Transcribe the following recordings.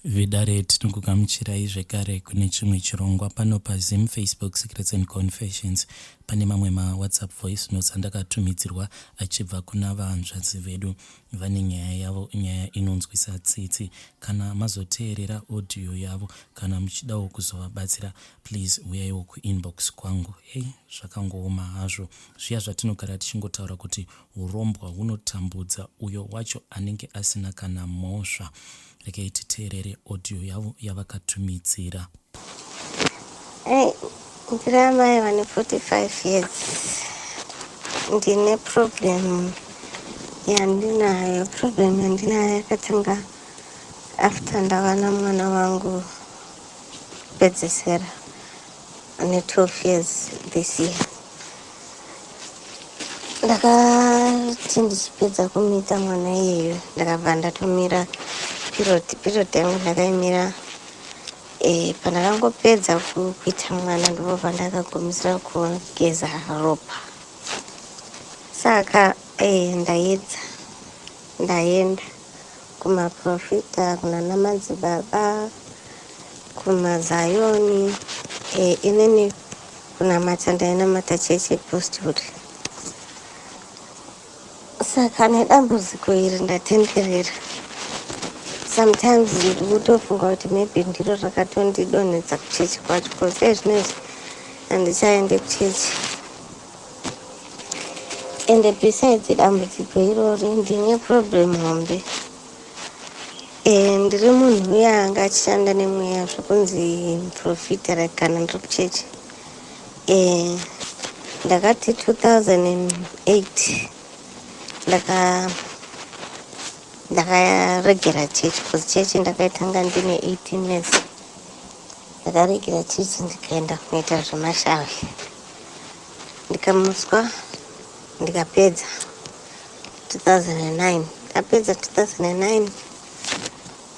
Vidare tinokugamuchirai zvekare kune chimwe chirongwa pano paZim Facebook Secrets and Confessions. Pane mamwe WhatsApp voice notes andakatumidzirwa achibva kuna vahanzvadzi vedu vane nyaya yavo, nyaya inonzwisa tsitsi. Kana mazoteerera audio yavo, kana muchidawo kuzovabatsira, please uyaiwo kuinbox kwangu. Zvakangooma hazvo. Zviya zvatinogara tichingotaura kuti urombwa hunotambudza, uyo wacho anenge asina kana mhosva. Regai titeerere audio yavo yavakatumidzira. Ndiri amai vane 45 years. Ndine problem yandinayo. Problem yandinayo yakatanga after ndawana mwana wangu pedzisera ane 12 years this year. Ndakati ndichipedza kumita mwana iyeyo ndakabva ndatomira period yangu ndakaimira. Pandakangopedza kuita mwana ndobva ndakagumisira kugeza ropa. Saka ndaenda kumaprofita, kuna namadzibaba, kumazayoni, inini kunamata ndainamata chechi postwood. Saka nedambudziko iri ndatenderera. Sometimes ndikutofunga kuti maybe ndiro rakatondidonhedza kuchechi kwacho, because zvinezvi handichaende kuchechi. And besides dambudziko irori ndine problem hombe. Ndiri munhu uya anga achishanda nemweya zvokunzi profita kana ndiri kuchechi. Ndakati 2008 ndakaregera chechi, because chechi ndakaitanga ndine 18 years. Ndakaregera chechi ndikaenda kunoita zvemashavi. Ndikamutswa ndikapedza 2009. Ndapedza 2009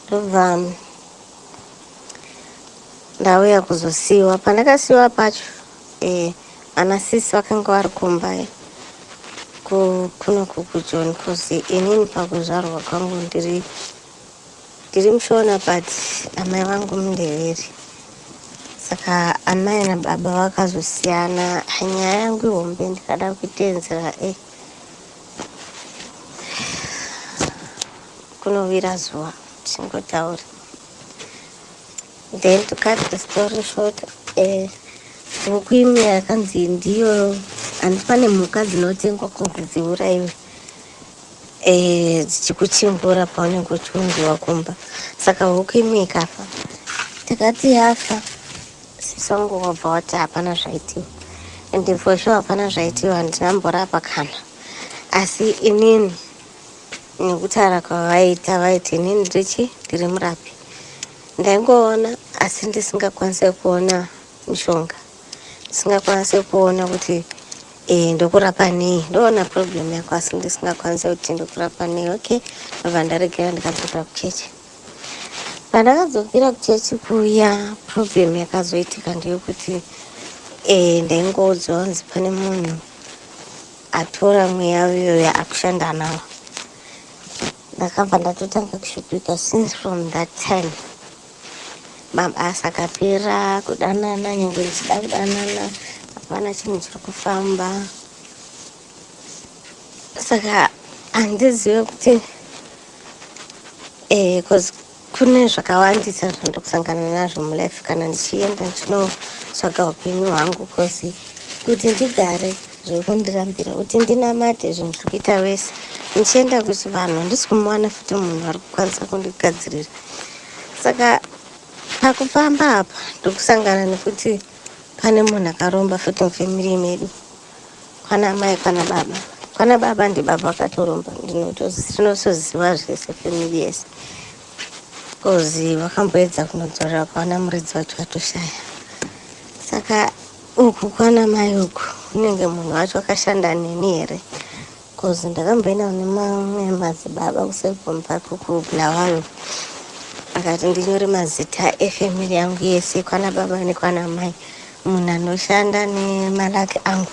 ndobva ndauya kuzosiiwa. Pandakasiiwa pacho anasisi vakanga vari kumba kunoku kuJohn, because inini pakuzvarwa kwangu ndiri mushona but amai vangu mundeveri. Saka amai nababa vakazosiyana. Nyaya yangu ihombe ndikada kuitenzera kunovira zuva tingotaura. Then to cut the story short, huku imi yakanzi ndiyo handipane mhuka dzinotengwa kunzi dziurayiwe dzichikuchimbura paunenge uchiunziwa kumba. Saka huku imi ikafa. Takati yafa, sisi wangu wabva wati hapana zvaitiwa. And for sure hapana zvaitiwa, handinamborapa kana. Asi inini nekutaura kwavaita vaiti inini ndiri murapi. Ndaingoona asi ndisingakwanisi kuona mishonga. Ndisingakwanisi kuona kuti ndokurapa nei. Ndoona problem yako asi ndisingakwanisi kuti ndokurapa nei. Okay, ndobva ndaregera ndikadzokera kuchechi. Pandakadzokera kuchechi kuya, problem yakazoitika ndeyekuti ndaingoudzwa kunzi pane munhu atora mweya uyoyo akushanda nawo. Ndakabva ndatotanga kushupika. Since from that time mabasa akapera, kudanana, nyange ndichida kudanana hapana chinhu chiri kufamba. Saka handizive kuti because kune zvakawandisa zvandokusangana nazvo mulife kana ndichienda ndinotsvaga upenyu hwangu. Because kuti ndigare zviri kundirambira, kuti ndinamate zvinhu zviri kuita wese, ndichienda kuti vanhu handisi kumuwana futi munhu ari kukwanisa kundigadzirira. Saka pakufamba apa ndokusangana nekuti pane munhu akaromba futi mufamily medu, kwana mai kwana baba. Kwana baba ndibaba akatoromba, ndinotoziva zvese family yese, because vakamboedza kunodzorera kwaona muridzi wacho atoshaya. Saka uku kwana mai uku unenge munhu wacho akashanda neni here, because ndakamboenda kune mamwe madzibaba kuselbom park kubulawayo, akati ndinyore mazita efamily yangu yese, kwana baba nekwana mai, munhu anoshanda nemalaki angu,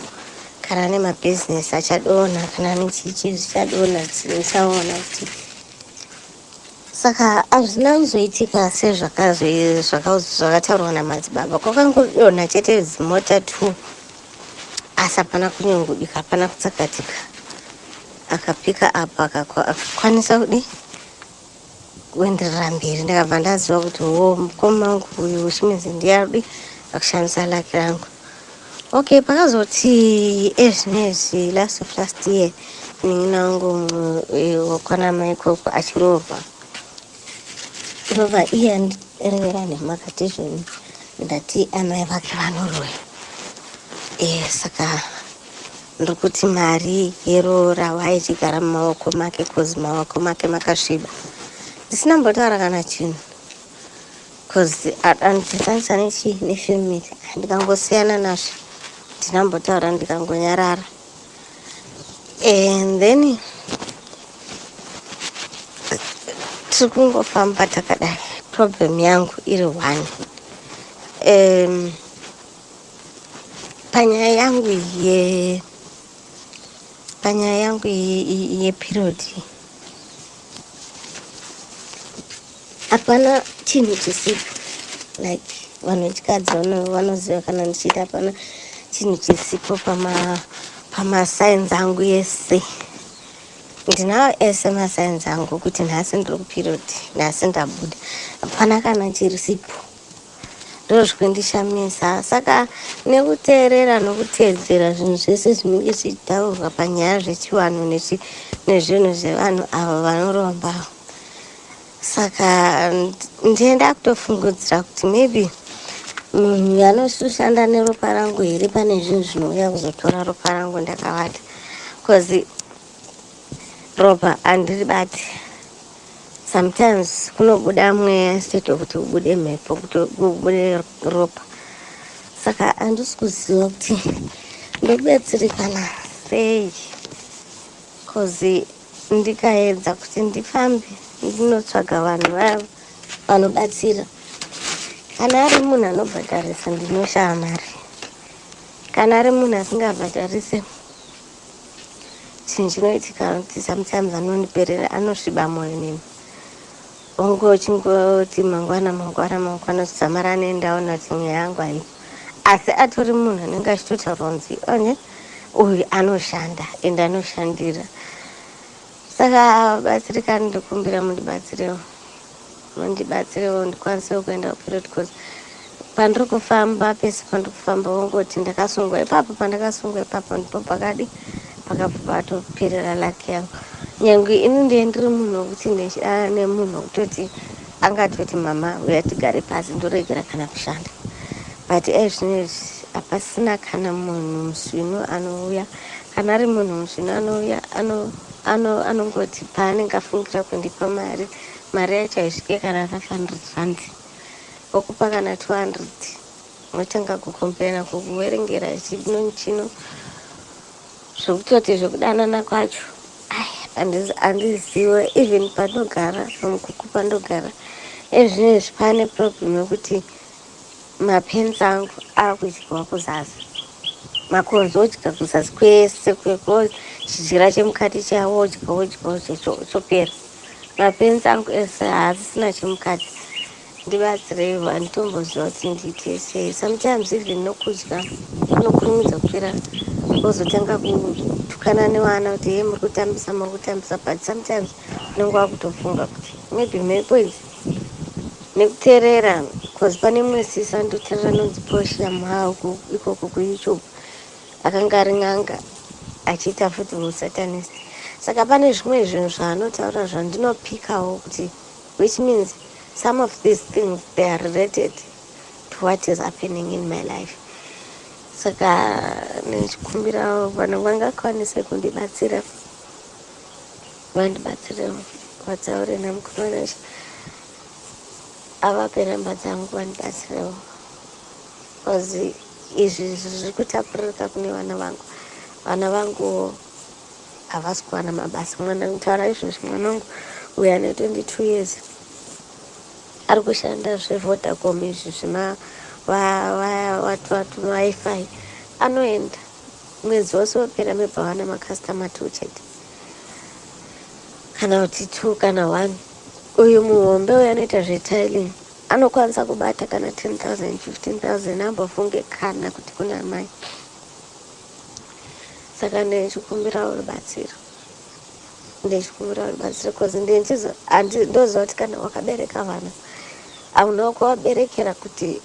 kana nemabhizinesi achadonha, kana nechichi zvichadonha, ndichaona kuti. saka hazvina kuzoitika sezvakataurwa namadzibaba. Kwakangodonha chete dzimota 2 asi hapana kunyungudika, hapana kutsakatika. Akapika apa akakwanisa kudi kuenderera mberi. Ndakabva ndaziva kuti mukoma wangu uyu chimidzi ndiyarudi akushandisa laki rangu. Okay, pakazoti ezvinezvi last of last year nin'ina wangu wakwanama ikoko achiroorwa. Kurova iye andirevera nemhaka izvoni ndati amai vake vanorohwa. Saka ndokuti mari yeroora waichigara mumaoko make kozi maoko make makasviba. Ndisina mbotaura kana chinhu kozi andisanisa nefamily ndikangosiyana nazvo, ndinambotaura ndikangonyarara. And then tiri kungofamba takadai, problem yangu iri 1. Panyaya yangu yeperiod hapana chinhu chisipo, like vanhu vechikadzi vanoziva kana ndichiti hapana chinhu chisipo pamasigns angu ese. Ndinawo ese masigns angu kuti nhasi ndiri kuperiod, nhasi ndabuda, hapana kana chirisipo. Ndozvikundishamisa. Saka nekuteerera nokutedzera zvinhu zvese zvinenge zvichitaurwa panyaya zvechivanhu nezvinhu zvevanhu ava vanoromba. Saka ndienda kutofungudzira kuti maybe munhu anoshanda neropa rangu here pane zvinhu zvinouya kuzotora ropa rangu ndakavata, because ropa handiribati. Sometimes kunobuda mweya instead kuti ubude mhepo, kuti ubude ropa. Saka handisi kuziva kuti ndobetserekana sei, because ndikaedza kuti ndifambe ndinotsvaga vanhu vaya vanobatsira. Kana ari munhu anobhadharisa ndinoshaya mari, kana ari munhu asingabhadharise chinhu chinoitika kuti sometimes anoniperera, anosviba mwoyo nemi. Chingoti mangwana chidzamara anoendaona kuti mweya yangu haipo, asi atori munhu anenge achitotaura kunzi uyu anoshanda ende anoshandira. Saka batsirikani, ndikumbira mundibatsirewo ndikwanisewo kuenda kuperiod, because pandiri kufamba pese pandiri kufamba wongoti ndakasungwa ipapo, pandakasungwa ipapo ndipo pakabva patoperera laki yangu. Nyange ini ndiye ndiri munhu wokuti nemunhu wokutoti angatoti mama uya tigare pasi ndoregera kana kushanda, but ezvinezvi hapasina kana munhu musvino anouya. Kana ari munhu musvino anouya anongoti paanenge afungira kundipa mari yacho haisvike kana 500 rand, okupa kana 200 unotanga kukomplena, kukuverengera chino zvokutoti zvokudanana kwacho handiziwe. Even pandogara pamukuku pandogara ezvinezvi pane problem yokuti mapenzi angu akudywa kuzasi, makonzo odya kuzasi kwese chijira chemukati chawo odya chopera. Mapenzi angu ese haasisina chemukati. Ndibatsireiwo, handitomboziva kuti ndiite sei. Sometimes even nokudya kunokurumidza kupera, wozotanga kutukana nevana kuti ye muri kutambisa, but sometimes unenge wakutofunga kuti maybe mhepo idzi nekuteerera, because pane mumwe sisi andoteerera nonzi Portia Muhauku ikoko kuYouTube, akanga ari n'anga achiita futi usatanist. Saka pane zvimwe zvinhu zvaanotaura zvandinopikawo kuti, which means some of these things they are related to what is happening in my life. Saka ndichikumbirawo vanhu vangakwanise kundibatsira, vandibatsirewo, vatsaure namukuru wanacho avape namba dzangu vandibatsirewo, because izvi zviri kutapuririka kune vana vangu havasi kuwana mabasa. Mwana nditaura izvozvi, mwana wangu uyo ane 22 years ari kushanda zvevodacom izvi watu wifi, anoenda mwedzi wose wopera mebva wana makastoma 2 chete, kana kuti 2 kana 1 uyu muhombe uyu anoita zvetiling anokwanisa kubata kana 10,000 15,000 ambofunge kana kuti kuna amai. Saka ndechikumbira rubatsiro because ndoziva kuti kana wakabereka vana hauna kuvaberekera kuti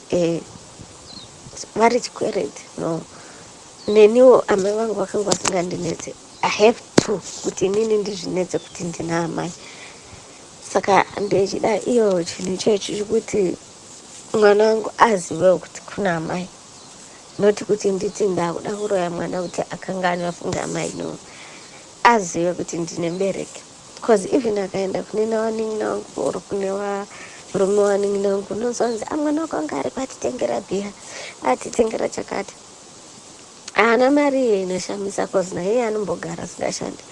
vari chikwereti, no. Neniwo amai vangu vakanga vasingandinetse, I have to kuti inini ndizvinetse kuti ndina amai. Saka ndechida iyo chinhu ichocho chekuti mwana wangu azivewo kuti kuna amai, noti kuti nditi ndakuda kuroya mwana kuti akangani vafunga amai, no. Azive kuti ndine mubereki, because even akaenda kunena wanin'ina wangu or kune varume wanin'ina wangu unozonzi mwana wako anga ari patitengera bhiya, atitengera chakati. Haana mari inoshamisa cause naye anombogara asingashandi,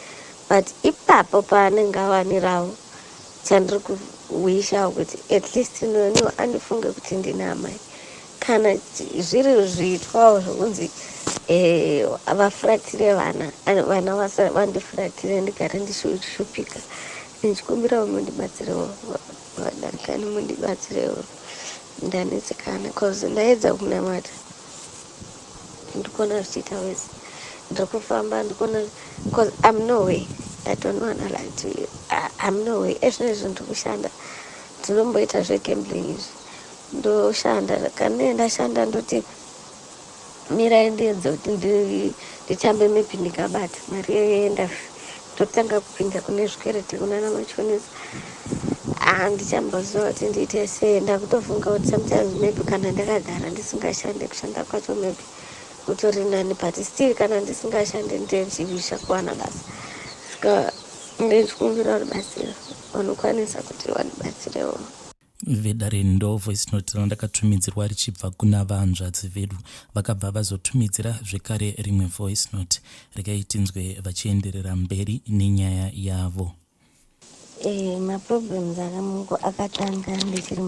but ipapo paanenge awanirawo chandiri kuwishawo kuti at least noniwo andifunge kuti ndina amai. Kana zviri zviitwawo zvokunzi vafuratire vana vandifuratire ndigare ndishupika, ndichikumbirawo mundibatsirewo vadarikani, mundibatsirewo ndanetsekana cause ndaedza kunamata ndikuona zvichiita wese, ndiri kufamba ndikuona because I'm no way, I don't wanna lie to you, I'm no way. Ezvinezvi ndiri kushanda, ndinomboita zvegambling izvi, ndoshanda kana ndashanda ndoti mirai ndiedze kuti nditambe mepi ndikabata mari yoenda ndotanga kupinda kune zvikwereti kunana machonesi. Handichamboziva kuti ndiite sei, ndakutofunga kuti sometimes maybe kana ndakagara ndisingashande kushanda kwacho maybe kutori nani, but still kana ndisingashande ndechivisha kuwana basa. Saka ndechikumbira rubatsiro vanokwanisa kuti vandibatsirewo. Vedare ndo voice note randakatumidzirwa richibva kuna vanzvadzi vedu, vakabva vazotumidzira zvekare rimwe voice note rekaitinzwe vachienderera mberi nenyaya yavo. Maproblems akamungu akatanga ndichiri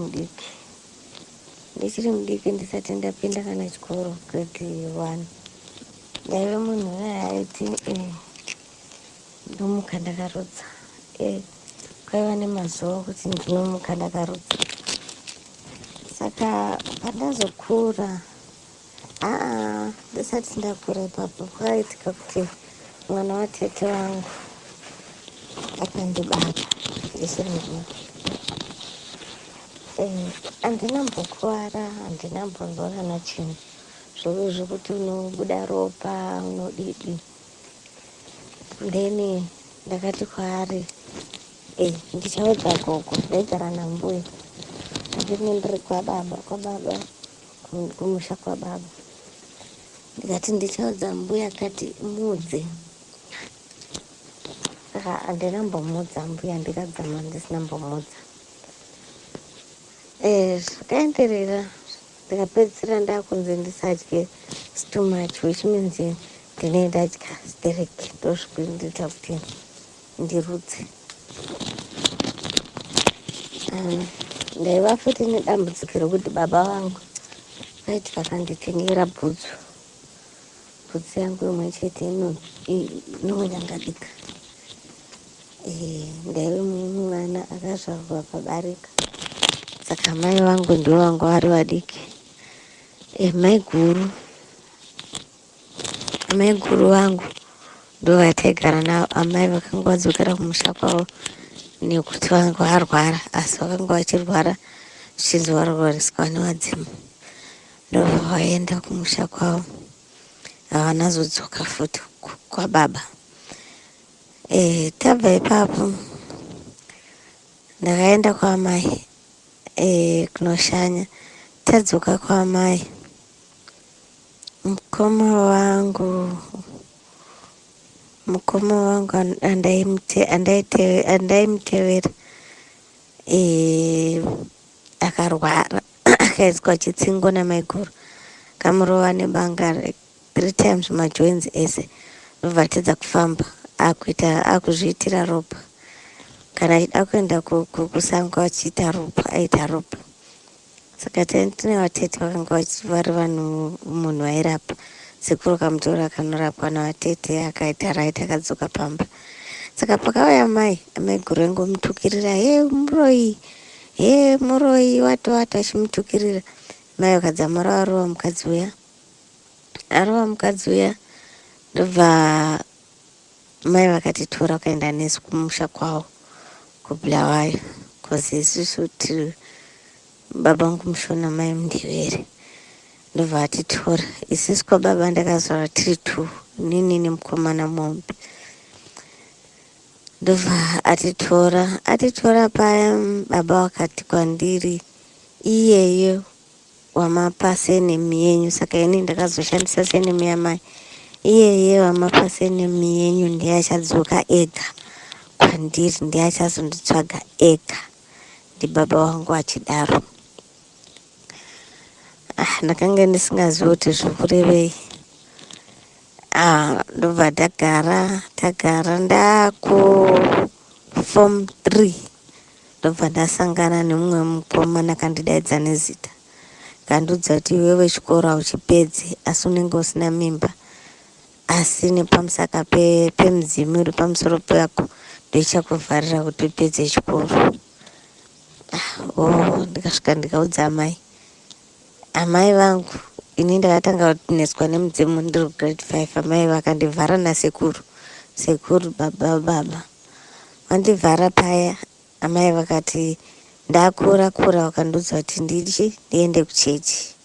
mudiki ndisati ndapinda kana chikoro grade 1. Ndaive munhu aiti ndomuka ndakarudza, kwaiva nemazuva kuti ndinomuka ndakarudza. Saka pandazokura, ndisati ndakura ipapo kwaitika kuti mwana watete wangu akandibata ndisiri mudiki. Handinambokuwara, handinambonzwa kana chinhu zvovo zvokuti unobuda ropa unodidi. Then ndakati kwaari ndichaudza gogo, ndaigara nambuya, ndini ndiri kwababa kumusha kwababa. Ndikati ndichaudza mbuya, akati mudze. Saka handinambomudza mbuya, ndikadzama ndisinambomudza. Zvakaenderera ndikapedzisira ndakunze ndisadye stomach, which means ndine ndadya stereki, ndozvikuita kuti ndirudze. Ndaiva futi nedambudziko rokuti baba vangu vaiti vakanditengera bhutsu yangu imwe chete inonyangadika. Ndaive mwana akazvarwa pabarika, saka mai vangu ndivo vanga vari vadiki. Mai guru vangu ndo vataigara navo. Amai vakanga vadzokera kumusha kwavo nekuti vanga varwara, asi vakanga vachirwara zvichinzi varwariswa nevadzimu, ndo vaenda kumusha kwavo, havana zodzoka futi kwababa. Tabva ipapo ndakaenda kwamai kunoshanya. Tadzoka kwamai, mukoma wangu andaimutevera akarwara, akaiswa chitsingo namai guru, kamurova nebanga 3 times majoints ese, ndobva kufamba akuzviitira ropa. Kana achida kuenda kusango achiita ropa, aita ropa. Saka tine vatete vakanga vari munhu vairapa, sekuru kamutora akanorapwa navatete, akaita right, akadzoka pamba. Saka pakauya amai guru ngomutukirira, muroi wata achimutukirira. Mai vakadzamara arova mukadzi uya ndobva mai vakatitora ukaenda nesu kumusha kwavo kubulawayo, kozi isusu tiri baba vangu mushona mai mundevere. Ndobva atitora isusu kwababa ndakazvara tiri 2, nini nemukomana mombe. Ndobva atitora paya. Baba wakati kwandiri, iyeyo wamapa senemi yenyu. Saka ini ndakazoshandisa senemi yamai. Iyeye wamapa senemi yenyu ndiye achadzoka ega kwandiri, ndiye achazonditsvaga ega. Ndibaba wangu achidaro. Ndakanga ndisingazivi kuti zvikurevei. Ndobva tagara ndakuform 3 ndobva ndasangana nemumwe mukomana kandidaidza nezita, kandiudza kuti iwewe chikoro hauchipedzi asi unenge usina mimba, asi nepamusaka pemudzimu uri pamusoro pako ndoichakuvharira kuti upedze chikoro. Ndikasvika ndikaudza amai vangu, ini ndakatanga kunetswa nemudzimu ndiri grade 5. Amai vakandivhara nasekuru, baba vandivhara paya. Amai vakati ndakura vakandiudza kuti ndiende kuchechi.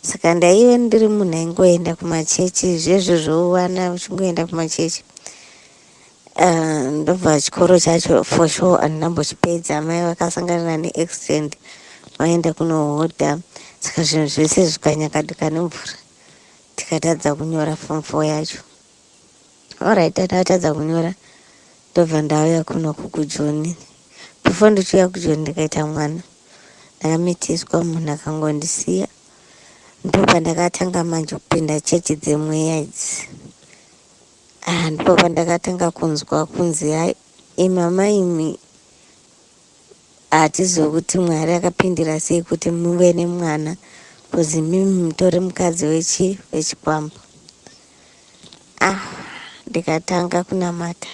Saka ndaive ndiri munhu aingoenda kumachechi, zvezvo zvouwana uchingoenda kumachechi. Ndobva chikoro chacho for sure handinambochipedza. Amai vakasangana neaccident, vaenda kunohodha. Saka zvinhu zvese zvikanyakaduka nemvura, tikatadza kunyora form 4 yacho. Alright, tatadza kunyora ndobva ndauya kunoku kujoni. Before ndichiuya kujoni ndikaita mwana, ndakamitiswa, munhu akangondisiya. Ndobva ndakatanga manje kupinda chechi dzemweya idzi. Ndobva ndakatanga kunzwa kunzi hai mama imi hatizokuti Mwari akapindira sei kuti muve nemwana, kuzi mimi mutori mukadzi wechikwambo. Ndikatanga kunamata.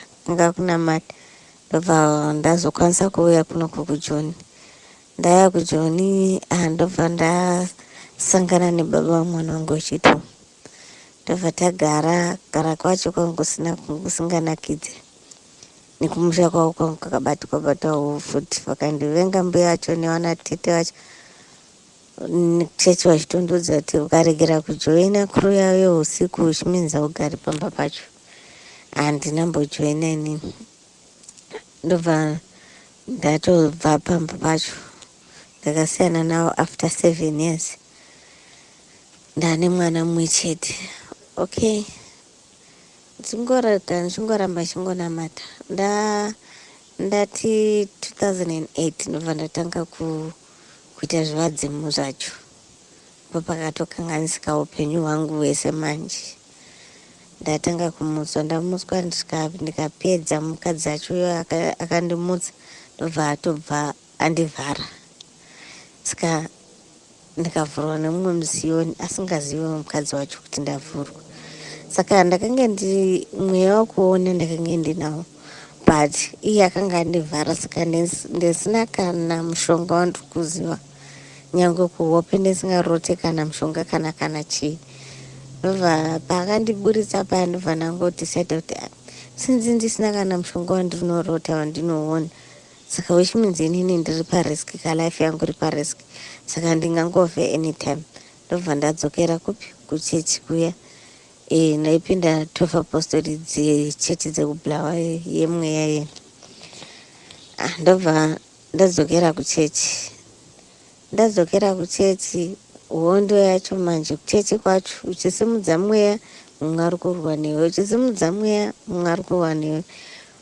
Ndobva ndazokwanisa kuuya kunoku kujoni. Ndaya kujoni ndobva ndasangana nebaba vamwana wangu wechitu. Ndobva tagara kwacho kwangu kusinganakidze. Nekumusha kwavo kwangu kwakabatwa futi. Vakandivenga mbuya vacho nevana tete vacho. Chechi vachitondudza kuti ukaregera kujoina kuru yavo yeusiku uchiminza ugari pamba pacho. Handinambojoina inini. Ndobva ndatobva pamba pacho. Ndakasiyana navo after 7 years. Ndane mwana mumwe chete. Okay. Ndichingoramba chingonamata. Ndati 2008 ndobva ndatanga kuita zvevadzimu zvacho. Pakatokanganisika upenyu hwangu hwese manje. Ndatanga kumutswa, ndamutswa ndikapedza. Mukadzi acho uyo akandimutsa ndobva atobva andivhara. Saka ndikavhurwa nemumwe musiyoni asingazivi mukadzi wacho kuti ndavhurwa. Saka ndakanga mweya wekuona ndakanga ndinawo, but iye akanga andivhara. Saka ndisina kana mushonga wandiri kuziva, nyange kuhope ndisingarote kana mushonga kana chii. Ndobva paakandiburitsa paya ndobva ndangodecide kuti sinzi ndisina kana mushonga wandinonorota wandinoona, saka which means inini ndiri parisk, kalife yangu iri parisk, saka ndingangofe anytime. Ndobva ndadzokera kuchechi kuya. Ndaipinda 12 apostoli chechi dzekubulawa yemweya yeni. Ndobva ndadzokera kuchechi. Hondo yacho manje kuchechi kwacho, uchisimudza mweya mumwe ari kurwa newe, uchisimudza mweya mumwe ari kurwa newe.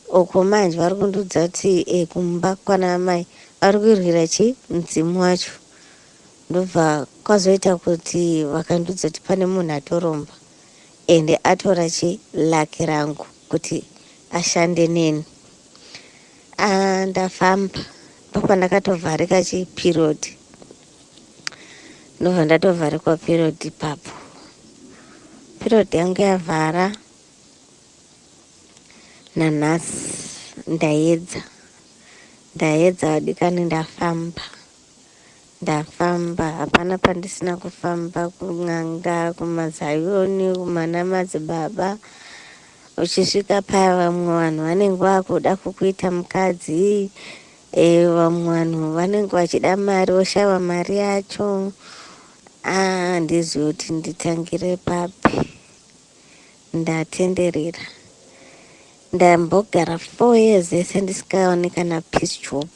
Uko manje vari kundiudza kuti kumba kwana mai vari kurwira mudzimu wacho. Ndobva kwazoita kuti vakandiudza kuti pane munhu atoromba ende atora laki rangu kuti ashande neni. Ndafamba ndopandakatovharika period. Ndobva ndatovharikwa period ipapo. Period yangu yavhara nanhasi ndaedza wadikani, ndafamba hapana pandisina kufamba, kun'anga, kumazayoni, kumana madzibaba. Uchisvika paya vamwe vanhu vanenge vakuda kukuita mukadzi, vamwe vanhu vanenge vachida mari, woshava mari yacho. Handizivi kuti nditangire papi. Ndatenderera, ndambogara 4 years yese ndisikaoni kana peace job.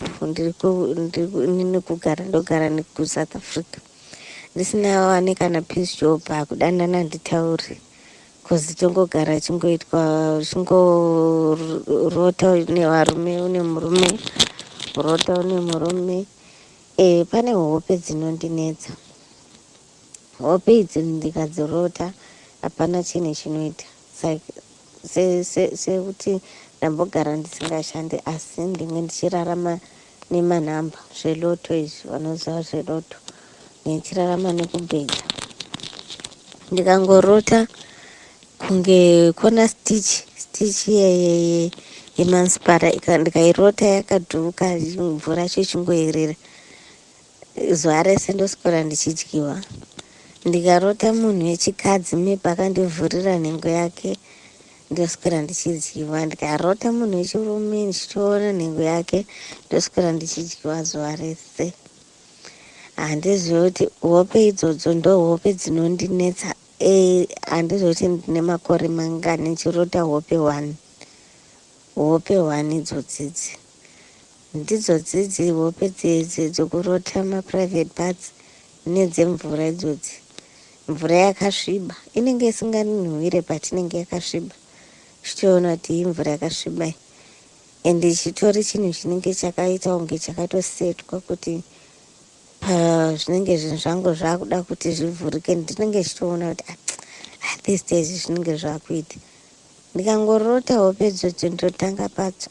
Ndogara nekusouth Africa ndisinaoni kana peace job. Hakudandana nditauri kozi tongogara chingorota nevarume, une murume, rota une murume. Pane hope dzinondinetsa. Hope idzi ndikadzirota hapana chinhu chinoita, sekuti ndambogara ndisingashandi, asi ndinge ndichirarama nemanhamba zveloto izvi, vanoziva zveloto, ndichirarama nekubhedza. Ndikangorota kunge kona stitch yemanspara, ndikairota yakadhuka, mvura chichingoerera, zuva rese ndoswera ndichidyiwa. Ndikarota munhu wechikadzi maybe akandivhurira nhengo yake, ndoswera ndichidyiwa. Ndikarota munhu wechirume ndichitoona nhengo yake, ndoswera ndichidyiwa zuva rese. Handizivi kuti hope idzodzo ndo hope dzinondinetsa. Handizivi kuti ndine makore mangani ndichirota hope 1 idzodzidzi. Ndidzo hope dzokurota maprivate parts nedzemvura idzodzi. Mvura yakasviba inenge isinganhuhwire, but inenge yakasviba, chitoona kuti iyi mvura yakasviba. Ende chitori chinhu chinenge chakaita kunge chakatosetwa kuti zvinenge zvinhu zvangu zvakuda kuti zvivhurike, ndinenge chitoona kuti these days zvinenge zvakuita. Ndikangorota hope idzodzo ndotanga padzo.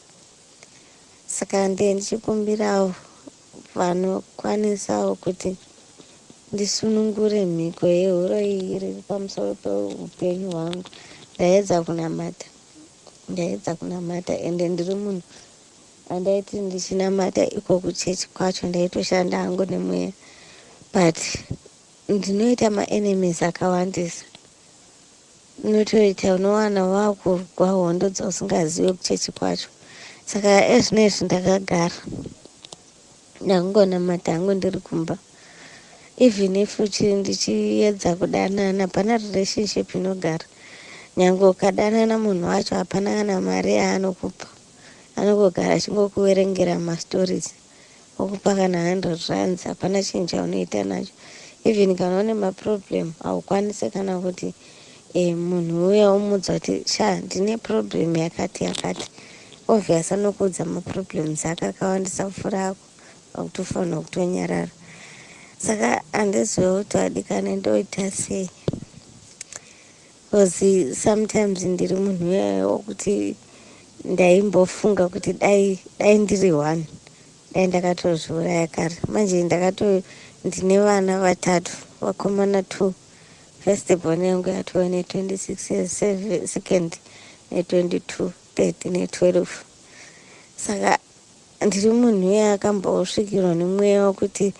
Saka ndichikumbirawo vanokwanisawo kuti ndisunungure mhiko yehuro iyi iri pamusoro peupenyu hwangu. Ndaedza kunamata, ende ndiri munhu andaiti ndichinamata iko kuchechi kwacho ndaitoshanda hangu nemweya, but ndinoita maenemies akawandisa. Unotoita unowana wakurwa hondo dzausingazivi kuchechi kwacho. Saka ezvinezvi ndakagara ndakungonamata hangu ndiri kumba. Even if ndichiedza kudanana, pana relationship inogara. Nyange ukadanana munhu wacho hapana kana mari yaanokupa, anongogara achingokuverengera mastories, okupa kana 100 rands, hapana chinhu chaunoita nacho. Even kana une maproblem haukwanisi kana kuti munhu uya umudza kuti ndine problem yakati. Obvious anokuudza maproblems akakawandisa pfuura ako, akutofanira kutonyarara. Saka handizivi kuti wadikani ndoita sei, because sometimes ndiri munhu uya wokuti ndaimbofunga kuti dai ndiri 1 dai ndakatozviuraya kare. Manje ndine vana 3, vakomana 2. First born yangu yatova ne26 years, second ne22, third ne12. Saka ndiri munhu uya akambosvikirwa nemweya wokuti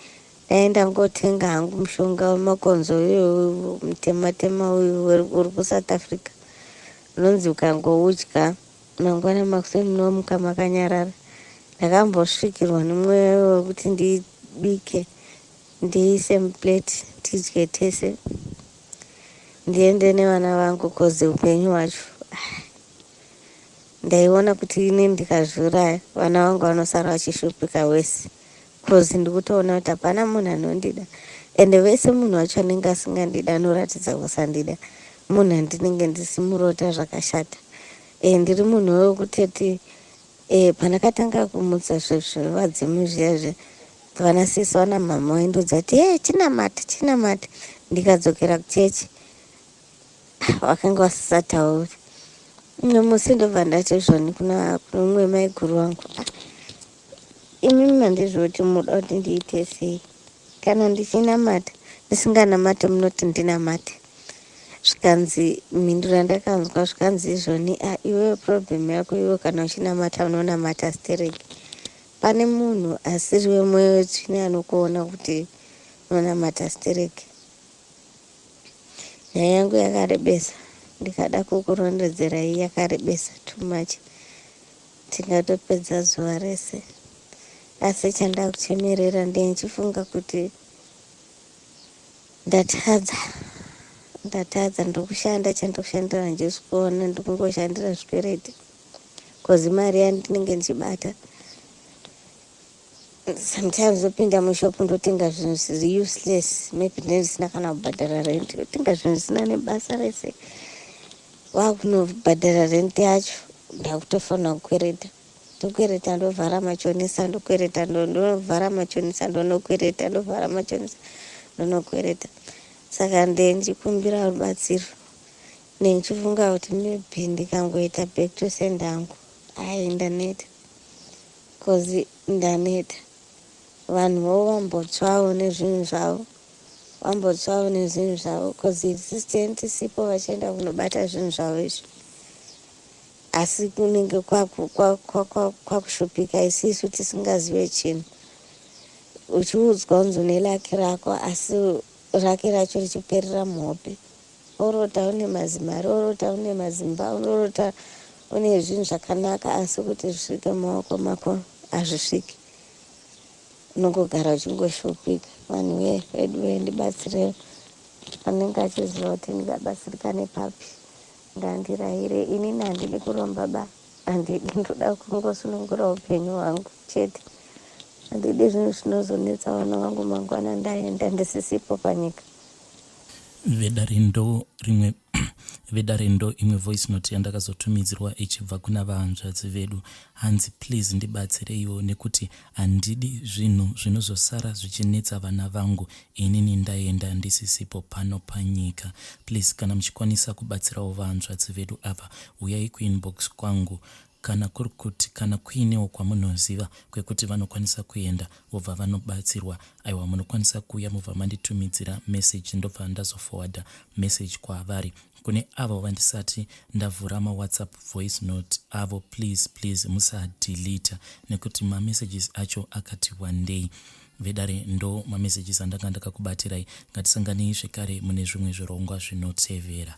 dai ndangotenga hangu mushonga wemakonzo uyu mutema uyu uri kuSouth Africa, unonzi ukangoudya mangwana makuseni munomuka makanyarara. Ndakambosvikirwa nemweya wekuti ndibike, ndiise muplate, tidye tese, ndiende nevana vangu, kozi upenyu hwacho ndaiona kuti ine ndikazviuraya vana vangu vanosara vachishupika wese, kozi ndikutoona kuti hapana munhu anondida. Ende vese munhu wacho anenge asingandida anoratidza kusandida, munhu andinenge ndisimurota zvakashata. Ndiri munhu wekuteti pandakatanga kumutsa zvevadzimu zviya vanasisi vana mama vaindodza kuti tinamate. Ndikadzokera kuchechi vakanga vasisatauri. Umwe musi ndobva ndati zvoni kuna umwe maiguru wangu, imimi mandizvo kuti muda kuti ndiite sei? Kana ndichinamata ndisinganamate munoti ndinamate. zvikanzi mhinduro yandakanzwa zvikanzi izvoni iwe problem yako iwe kana uchinamata unonamata stereki. Pane munhu asiri wemwoyo wetsvine anokuona kuti unonamata stereki. Nyaya yangu yakarebesa, ndikada kukurondedzera iyi yakarebesa too much, tingatopedza zuva rese. Asi chanda kuchemerera ndichifunga kuti ndatadza ndokushanda chandokushandira Jesu kuona ndikungoshandira zvikwereti kozi mari yandinenge ndichibata sometimes opinda mushopu ndotenga zvinhu zviri useless, maybe ndisina kana kubhadhara rent, otenga zvinhu zvisina nebasa rese. Wakunobhadhara rent yacho ndakutofanira kukwereta, ndokwereta ndovhara machonesa, ndokwereta ndovhara machonesa, ndonokwereta ndovhara machonesa, ndonokwereta. Saka ndichikumbira rubatsiro, ndichifunga kuti maybe ndikangoita back to sender yangu ndaneta, kozi ndaneta. Vanhuwo vambotsvawo nezvinhu zvavo, kozi isusu tisipo vachienda kunobata zvinhu zvavo izvi. Asi kunenge kwakushupika isisu tisingazive chinhu, uchiudzwa unzi une laki rako asi raki racho richiperera muhope. Orota une mazimari, orota une mazimba, orota une zvinhu zvakanaka, asi kuti zvisvike mumaoko mako hazvisviki. Unongogara uchingoshupika. Vanhu vedu ndibatsire, anenge achiziva kuti ndingabatsirika nepapi ngandirayire. Inini handidi kuromba ba, handidi, ndoda kungosunungura upenyu hwangu chete. Handidi zvinhu zvinozonetsa vana vangu mangwana ndaenda ndisisipo panyika. Vedarendo imwe voice note yandakazotumidzirwa ichibva kuna vahanzvadzi vedu. Hanzi please ndibatsireiwo nekuti handidi zvinhu zvinozosara zvichinetsa vana vangu, inini ndaenda ndisisipo pano panyika. Please kana muchikwanisa kubatsirawo vahanzvadzi vedu ava, uyai kuinbox kwangu. Kana kuri kuti kana kuinewo kwamunoziva kwekuti vanokwanisa kuenda vobva vanobatsirwa, aiwa munokwanisa kuuya mubva manditumidzira message, ndobva ndazoforwarda message kwavari. Kune avo vandisati ndavhura mawhatsapp voice note avo, please musadeleta nekuti mamessages acho akati wandei. Vedare ndo mamessages andanga ndakakubatirai. Ngatisanganei zvekare mune zvimwe zvirongwa zvinotevera.